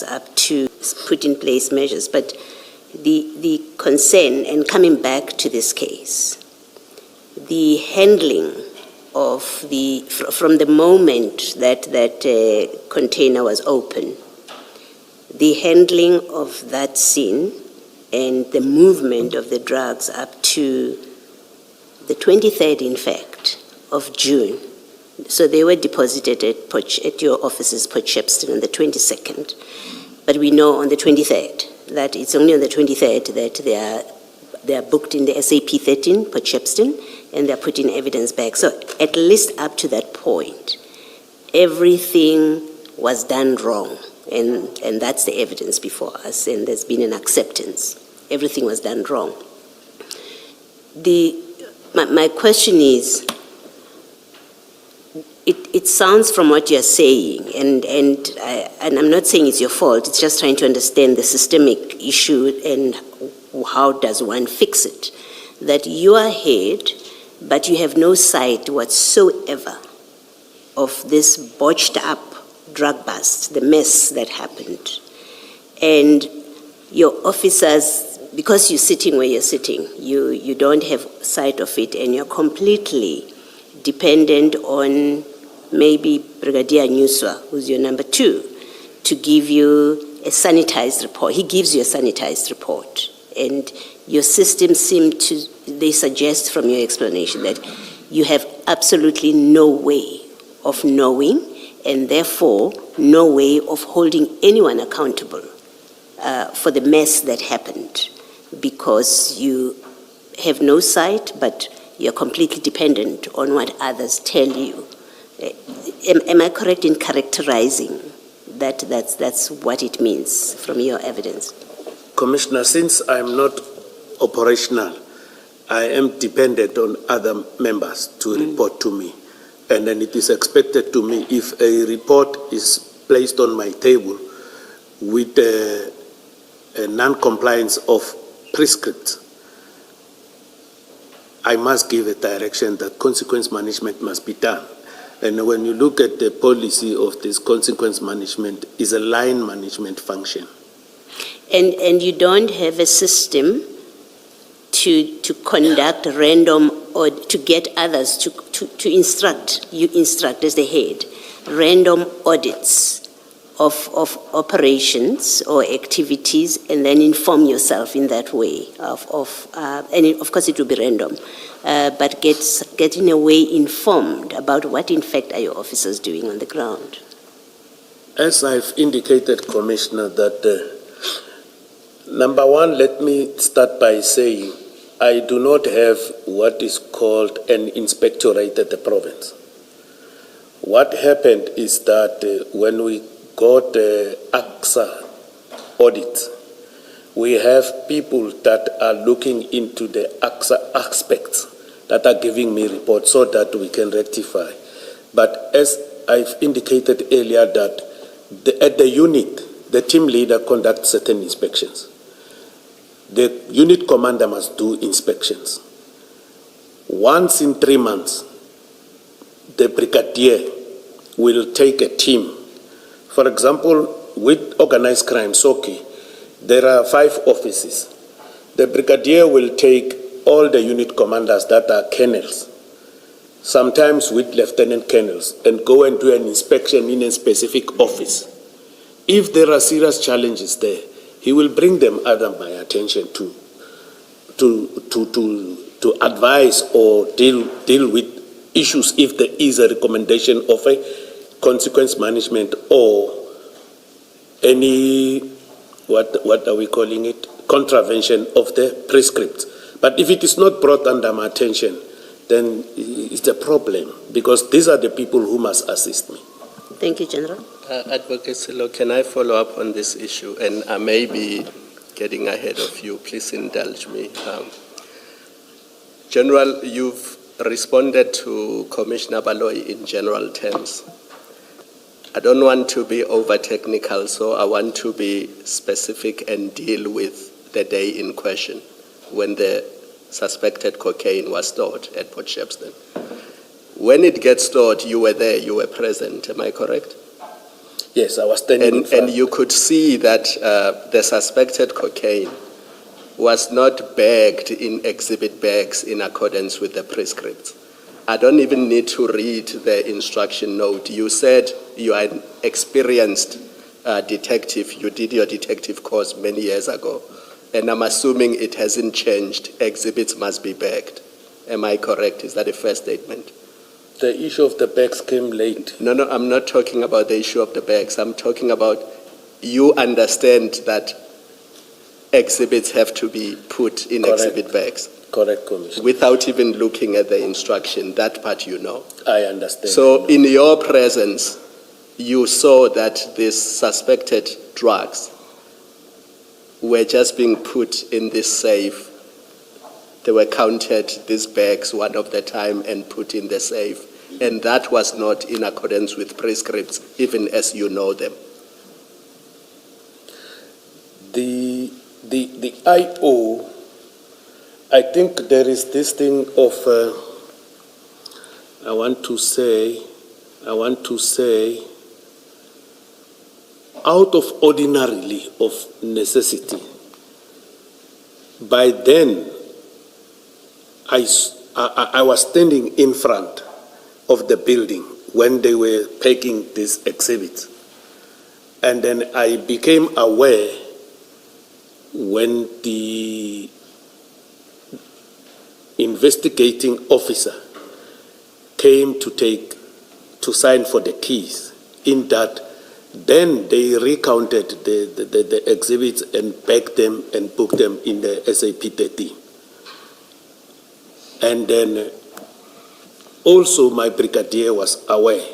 up to put in place measures. But the concern, and coming back to this case, the handling of from the moment that container was open, the handling of that scene and the movement of the drugs up to the 23rd, in fact, of June. So they were deposited at your offices, Port Shepstone, on the 22nd. But we know on the 23rd that it's only on the 23rd that they are booked in the SAP 13, Port Shepstone, and they're putting evidence back. So at least up to that point, everything was done wrong. And that's the evidence before us, and there's been an acceptance. Everything was done wrong. My question is, it sounds from what you're saying, and I'm not saying it's your fault, it's just trying to understand the systemic issue and how does one fix it, that you are ahead, but you have no sight whatsoever of this botched up drug bust, the mess that happened. And your officers, because you're sitting where you're sitting, you don't have sight of it, and you're completely dependent on maybe Brigadier Nyuswa, who's your number 2, to give you a sanitized report. He gives you a sanitized report. And your system they suggest from your explanation that you have absolutely no way of knowing, and therefore no way of holding anyone accountable for the mess that happened, because you have no sight, but you're completely dependent on what others tell you. Am I correct in characterizing that's what it means from your evidence? Commissioner, since I'm not operational, I am dependent on other members to report to me. And then it is expected to me, if a report is placed on my table with a non-compliance of prescripts, I must give a direction that consequence management must be done. And when you look at the policy of this consequence management, is a line management function. And you don't have a system to conduct random, or to get others to instruct, you instruct as the head, random audits of operations or activities, and then inform yourself in that way and of course it will be random, but get in a way informed about what in fact are your officers doing on the ground. As I've indicated, Commissioner, that number one, let me start by saying I do not have what is called an inspectorate at the province. What happened is that when we got the AXA audit, we have people that are looking into the AXA aspects that are giving me reports so that we can rectify. But as I've indicated earlier, that at the unit, the team leader conducts certain inspections. The unit commander must do inspections. Once in 3 months, the brigadier will take a team. For example, with organized crime, SOKI, there are 5 offices. The brigadier will take all the unit commanders that are colonels, sometimes with lieutenant colonels, and go and do an inspection in a specific office. If there are serious challenges there, he will bring them under my attention to advise or deal with issues if there is a recommendation of a consequence management or any, what are we calling it, contravention of the prescripts. But if it is not brought under my attention, then it's a problem, because these are the people who must assist me. Thank you, General. Advocate Silo, can I follow up on this issue? And I may be getting ahead of you. Please indulge me. General, you've responded to Commissioner Baloyi in general terms. I don't want to be over-technical, so I want to be specific and deal with the day in question when the suspected cocaine was stored at Port Shepstone. When it gets stored, you were there, you were present, am I correct? Yes, I was standing in front. And you could see that the suspected cocaine was not bagged in exhibit bags in accordance with the prescripts. I don't even need to read the instruction note. You said you are an experienced detective. You did your detective course many years ago. And I'm assuming it hasn't changed. Exhibits must be bagged. Am I correct? Is that a fair statement? The issue of the bags came late. No, I'm not talking about the issue of the bags. I'm talking about you understand that exhibits have to be put in Correct. exhibit bags. Correct, Commissioner. Without even looking at the instruction. That part you know. I understand. So in your presence, you saw that these suspected drugs were just being put in this safe. They were counted, these bags, one of the time, and put in the safe. And that was not in accordance with prescripts, even as you know them. The IO, I think there is this thing of, I want to say, out of ordinarily of necessity. By then, I was standing in front of the building when they were packing these exhibits. And then I became aware when the investigating officer came to sign for the keys, in that then they recounted the exhibits and packed them and booked them in the SAP 30. And then also my brigadier was aware.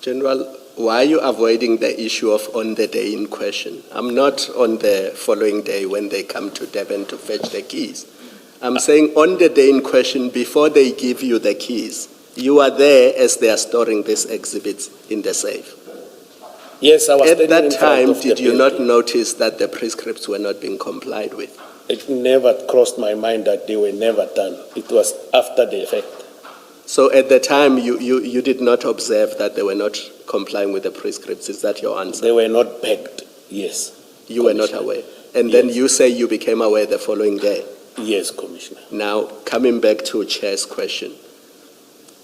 General, why are you avoiding the issue of on the day in question? I'm not on the following day when they come to Devon to fetch the keys. I'm saying on the day in question, before they give you the keys, you are there as they are storing these exhibits in the safe. Yes, I was At standing that in front time, of the did you not building. notice that the prescripts were not being complied with? It never crossed my mind that they were never done. It was after the effect. So at the time, you did not observe that they were not complying with the prescripts. Is that your answer? They were not packed, yes. You were not aware. And then you say you became aware the following day. Yes, Commissioner. Now, coming back to Chair's question,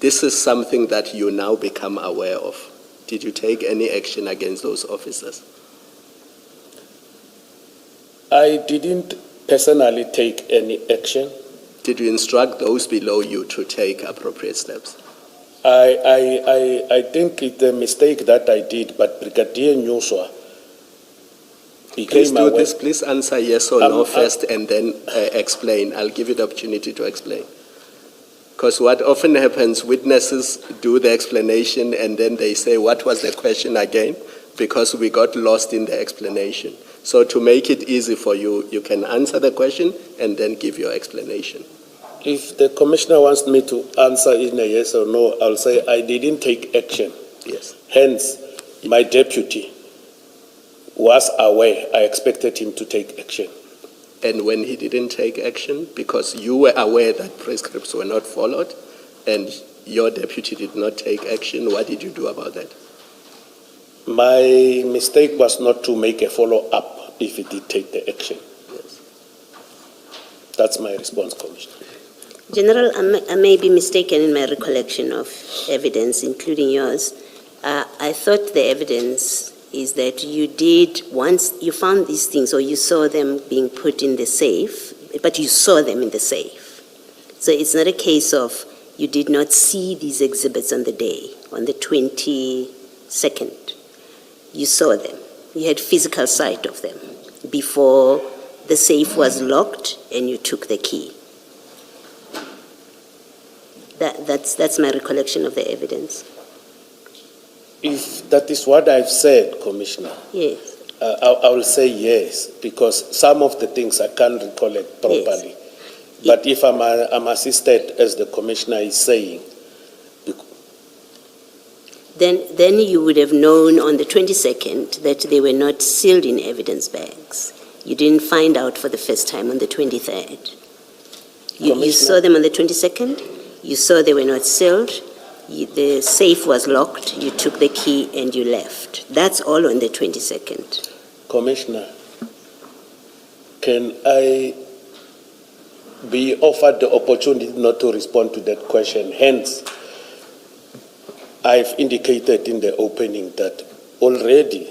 this is something that you now become aware of. Did you take any action against those officers? I didn't personally take any action. Did you instruct those below you to take appropriate steps? I think it's a mistake that I did, but Brigadier Nyuswa Please became do aware. this. Please answer yes or no first and then explain. I'll give you the opportunity to explain. Because what often happens, witnesses do the explanation and then they say, what was the question again? Because we got lost in the explanation. So to make it easy for you, you can answer the question and then give your explanation. If the Commissioner wants me to answer in a yes or no, I'll say I didn't take action. Yes. Hence, my deputy was aware. I expected him to take action. And when he didn't take action, because you were aware that prescripts were not followed and your deputy did not take action, what did you do about that? My mistake was not to make a follow-up if he did take the action. Yes. That's my response, Commissioner. General, I may be mistaken in my recollection of evidence, including yours. I thought the evidence is that you did, once you found these things or you saw them being put in the safe, but you saw them in the safe. So it's not a case of you did not see these exhibits on the day, on the 22nd. You saw them. You had physical sight of them before the safe was locked and you took the key. That's my recollection of the evidence. If that is what I've said, Commissioner, Yes. I will say yes, because some of the things I can't recollect properly. Yes. But if I'm assisted, as the Commissioner is saying, Then you would have known on the 22nd that they were not sealed in evidence bags. You didn't find out for the first time on the 23rd. You saw them on the 22nd, you saw they were not sealed, The safe was locked, you took the key and you left. That's all on the 22nd. Commissioner, can I be offered the opportunity not to respond to that question? Hence, I've indicated in the opening that already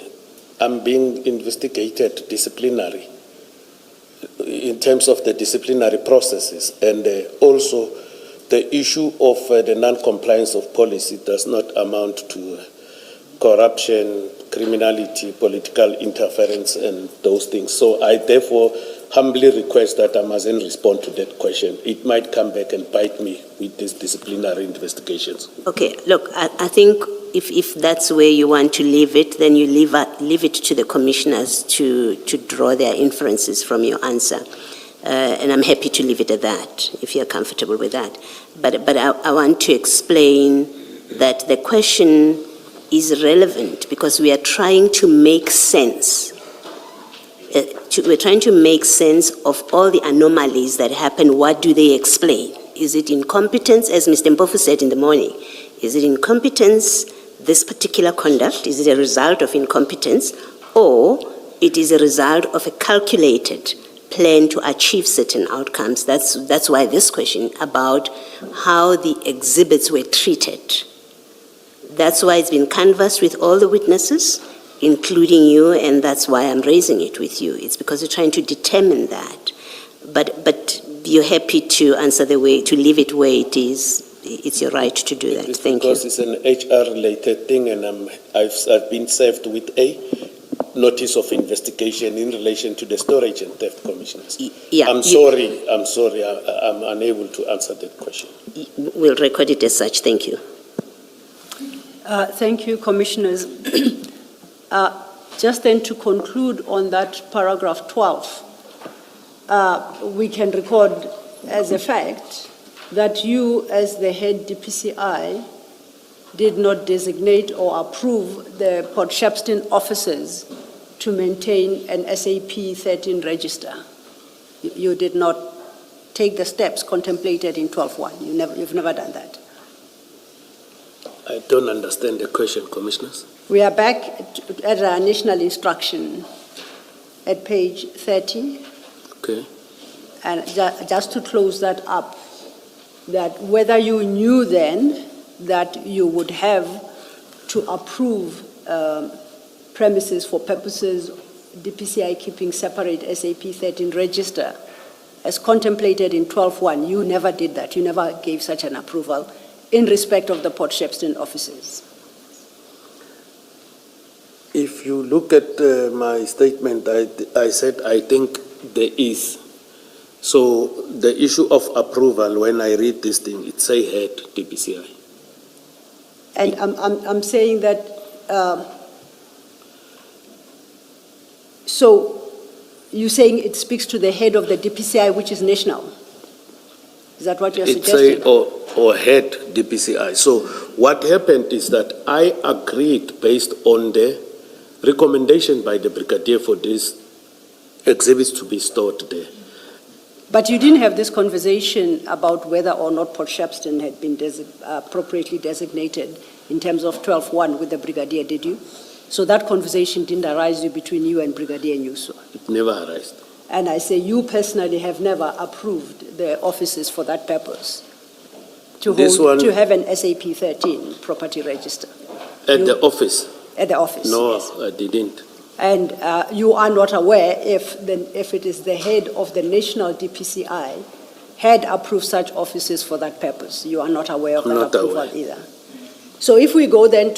I'm being investigated disciplinary in terms of the disciplinary processes, and also the issue of the non-compliance of policy does not amount to corruption, criminality, political interference, and those things. So I therefore humbly request that I mustn't respond to that question. It might come back and bite me with these disciplinary investigations. Okay, look, I think if that's where you want to leave it, then you leave it to the commissioners to draw their inferences from your answer. And I'm happy to leave it at that, if you're comfortable with that. But I want to explain that the question is relevant because we are trying to make sense. We're trying to make sense of all the anomalies that happen. What do they explain? Is it incompetence, as Mr. Mpofu said in the morning? Is it incompetence, this particular conduct? Is it a result of incompetence? Or it is a result of a calculated plan to achieve certain outcomes? That's why this question about how the exhibits were treated. That's why it's been canvassed with all the witnesses, including you, and that's why I'm raising it with you. It's because we're trying to determine that. But you're happy to answer the way, to leave it where it is. It's your right to do that. Thank you. Because it's an HR-related thing, and I've been served with a notice of investigation in relation to the storage and theft commissioners. Yeah, I'm sorry, I'm unable to answer that question. We'll record it as such. Thank you. Thank you, Commissioners. Just then to conclude on that paragraph 12, we can record as a fact that you, as the head DPCI, did not designate or approve the Port Shepstone officers to maintain an SAP 13 register. You did not take the steps contemplated in 12.1. You've never done that. I don't understand the question, Commissioners. We are back at our national instruction at page 30. Okay. And just to close that up, that whether you knew then that you would have to approve premises for purposes DPCI keeping separate SAP 13 register as contemplated in 12.1, you never did that. You never gave such an approval in respect of the Port Shepstone offices. If you look at my statement, I said I think there is. So the issue of approval, when I read this thing, it say head DPCI. And I'm saying that, so you're saying it speaks to the head of the DPCI, which is national? Is that what you're suggesting? It say or head DPCI. So what happened is that I agreed based on the recommendation by the brigadier for these exhibits to be stored there. But you didn't have this conversation about whether or not Port Shepstone had been appropriately designated in terms of 12.1 with the brigadier, did you? So that conversation didn't arise between you and Brigadier Nyuso? It never arose. And I say you personally have never approved the offices for that purpose, to have an SAP 13 property register. At the office? At the office, No, yes. I didn't. And you are not aware if it is the head of the national DPCI had approved such offices for that purpose. You are not aware of that approval either. So if we go then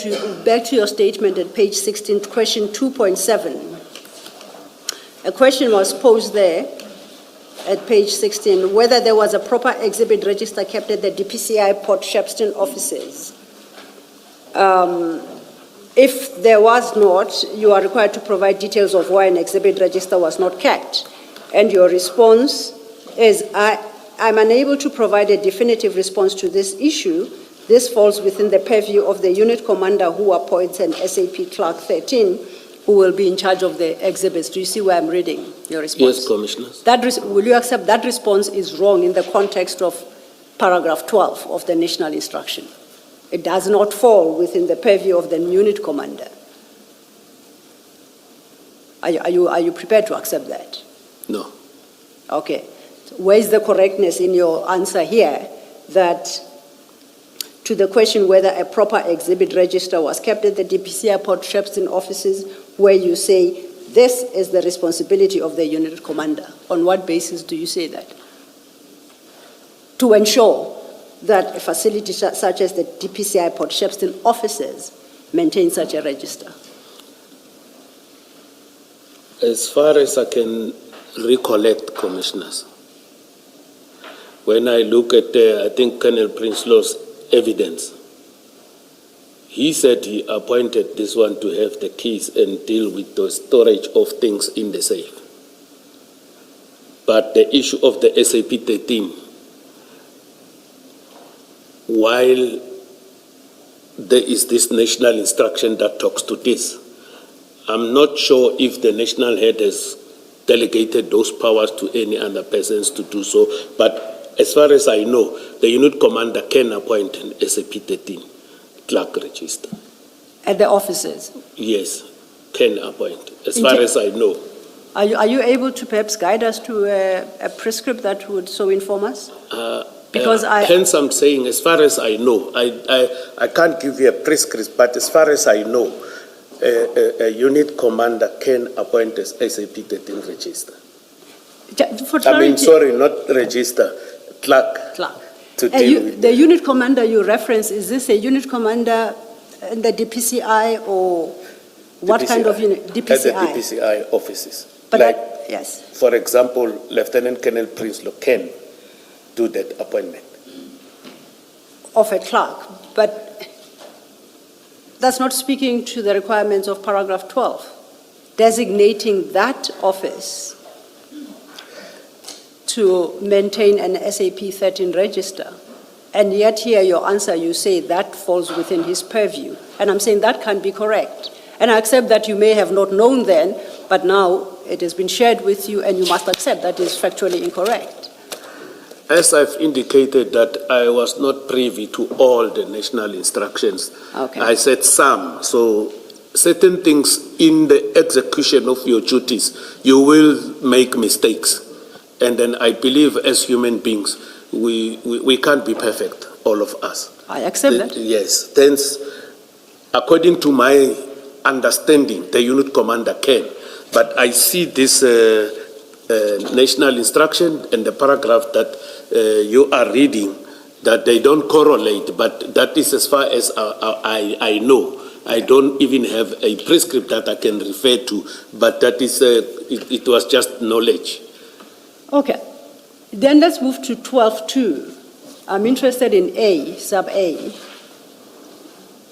back to your statement at page 16, question 2.7. A question was posed there at page 16, whether there was a proper exhibit register kept at the DPCI Port Shepstone offices. If there was not, you are required to provide details of why an exhibit register was not kept. And your response is, I'm unable to provide a definitive response to this issue. This falls within the purview of the unit commander who appoints an SAP Clerk 13 who will be in charge of the exhibits. Do you see where I'm reading your response? Yes, Commissioners. Will you accept that response is wrong in the context of paragraph 12 of the national instruction? It does not fall within the purview of the unit commander. Are you prepared to accept that? No. Okay. So where is the correctness in your answer here that to the question whether a proper exhibit register was kept at the DPCI Port Shepstone offices, where you say this is the responsibility of the unit commander? On what basis do you say that? To ensure that a facility such as the DPCI Port Shepstone offices maintain such a register? As far as I can recollect, Commissioners, when I look at, I think, Colonel Prinslo's evidence, he said he appointed this one to have the keys and deal with the storage of things in the safe. But the issue of the SAP 13, while there is this national instruction that talks to this, I'm not sure if the national head has delegated those powers to any other persons to do so, but as far as I know, the unit commander can appoint an SAP 13 clerk register. At the offices? Yes, can appoint, as far as I know. Are you able to perhaps guide us to a prescript that would so inform us? Hence I'm saying, as far as I know, I can't give you a prescript, but as far as I know, a unit commander can appoint a SAP 13 register. Not register, clerk. To deal with the unit commander you reference, is this a unit commander in the DPCI or what DPCI, kind of unit? DPCI? At the DPCI offices. But like, yes. For example, Lieutenant Colonel Prinslow can do that appointment. Of a clerk, but that's not speaking to the requirements of paragraph 12, designating that office to maintain an SAP 13 register. And yet here your answer, you say that falls within his purview. And I'm saying that can't be correct. And I accept that you may have not known then, but now it has been shared with you and you must accept that is factually incorrect. As I've indicated that I was not privy to all the national instructions. Okay. I said some. So certain things in the execution of your duties, you will make mistakes. And then I believe as human beings, we can't be perfect, all of us. I accept that. Yes. Hence, according to my understanding, the unit commander can. But I see this national instruction and the paragraph that you are reading, that they don't correlate, but that is as far as I know. I don't even have a prescript that I can refer to, but that is, it was just knowledge. Okay. Then let's move to 12.2. I'm interested in A, sub A.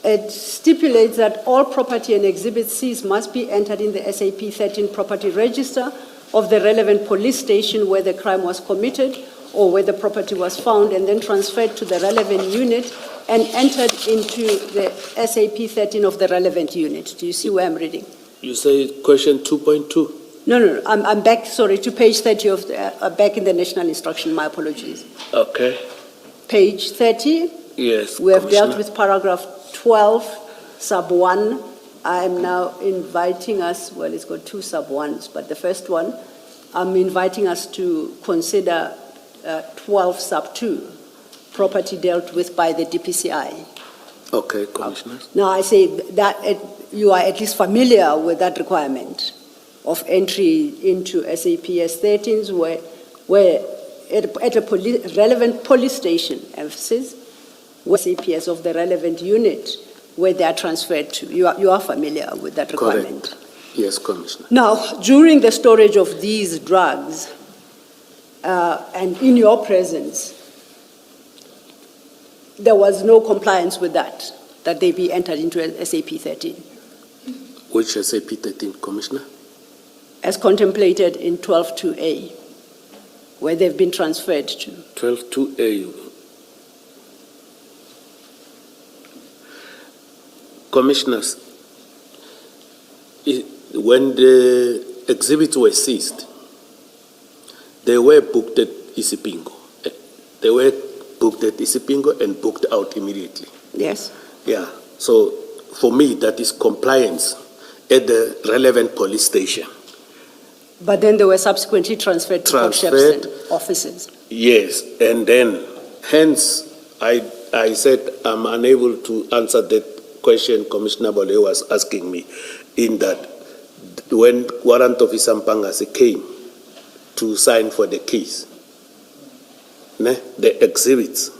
It stipulates that all property and exhibits seized must be entered in the SAP 13 property register of the relevant police station where the crime was committed or where the property was found, and then transferred to the relevant unit and entered into the SAP 13 of the relevant unit. Do you see where I'm reading? You say question 2.2? No. I'm back, sorry, to page 30 of the, back in the national instruction. My apologies. Okay. Page 30. Yes, We have dealt Commissioner. with paragraph 12, sub 1. I am now inviting us, well, it's got two sub 1s, but the first one, I'm inviting us to consider 12, sub 2, property dealt with by the DPCI. Okay, Commissioner. Now, I say that you are at least familiar with that requirement of entry into SAPS 13s where at a relevant police station, emphasis, where SAPS of the relevant unit, where they are transferred to. You are familiar with that requirement? Correct. Yes, Commissioner. Now, during the storage of these drugs, and in your presence, there was no compliance with that they be entered into SAP 13. Which SAP 13, Commissioner? As contemplated in 12.2a, where they've been transferred to. 12.2a. Commissioners, when the exhibits were seized, they were booked at Isipingo. They were booked at Isipingo and booked out immediately. Yes? Yeah, so for me, that is compliance at the relevant police station. But then they were subsequently transferred to Port Transferred. Shepstone offices. Yes, and then hence I said I'm unable to answer that question Commissioner Baloyi was asking me, in that when Warrant Officer Mpangase came to sign for the case, the exhibits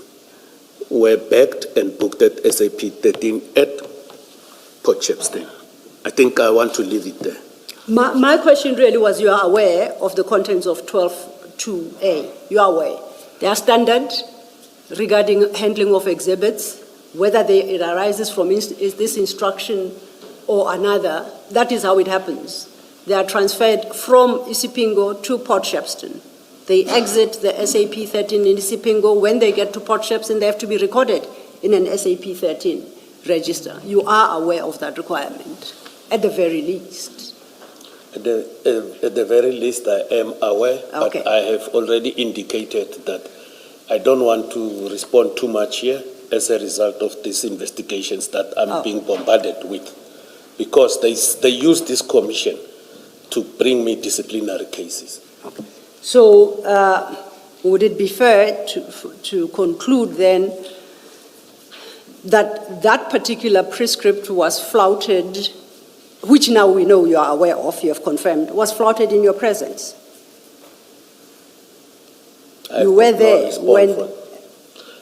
were backed and booked at SAP 13 at Port Shepstone. I think I want to leave it there. My question really was, you are aware of the contents of 12.2a. You are aware. They are standard regarding handling of exhibits, whether it arises from is this instruction or another. That is how it happens. They are transferred from Isipingo to Port Shepstone. They exit the SAP 13 in Isipingo. When they get to Port Shepstone, they have to be recorded in an SAP 13 register. You are aware of that requirement, at the very least. At the very least, I am aware, Okay. but I have already indicated that I don't want to respond too much here as a result of these investigations that I'm being bombarded with, because they use this commission to bring me disciplinary cases. Okay. So would it be fair to conclude then that that particular prescript was flouted, which now we know you are aware of, you have confirmed, was flouted in your presence? You were there when...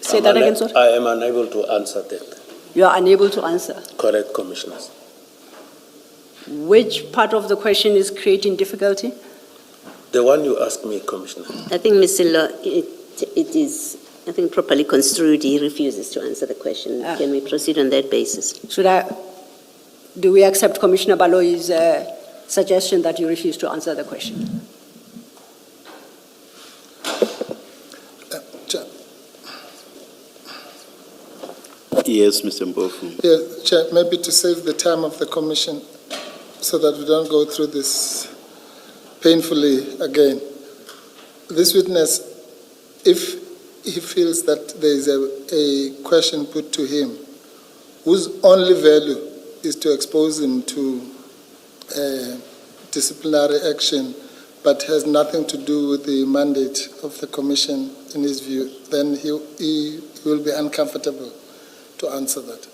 Say that again, sir? I am unable to answer that. You are unable to answer. Correct, Commissioners. Which part of the question is creating difficulty? The one you asked me, Commissioner. I think, Mr. Law, it is, I think, properly construed. He refuses to answer the question. Can we proceed on that basis? Do we accept Commissioner Baloyi's suggestion that you refuse to answer the question? Chair. Yes, Mr. Mbofu. Yeah, Chair, maybe to save the time of the Commission so that we don't go through this painfully again. This witness, if he feels that there is a question put to him whose only value is to expose him to disciplinary action but has nothing to do with the mandate of the Commission in his view, then he will be uncomfortable to answer that.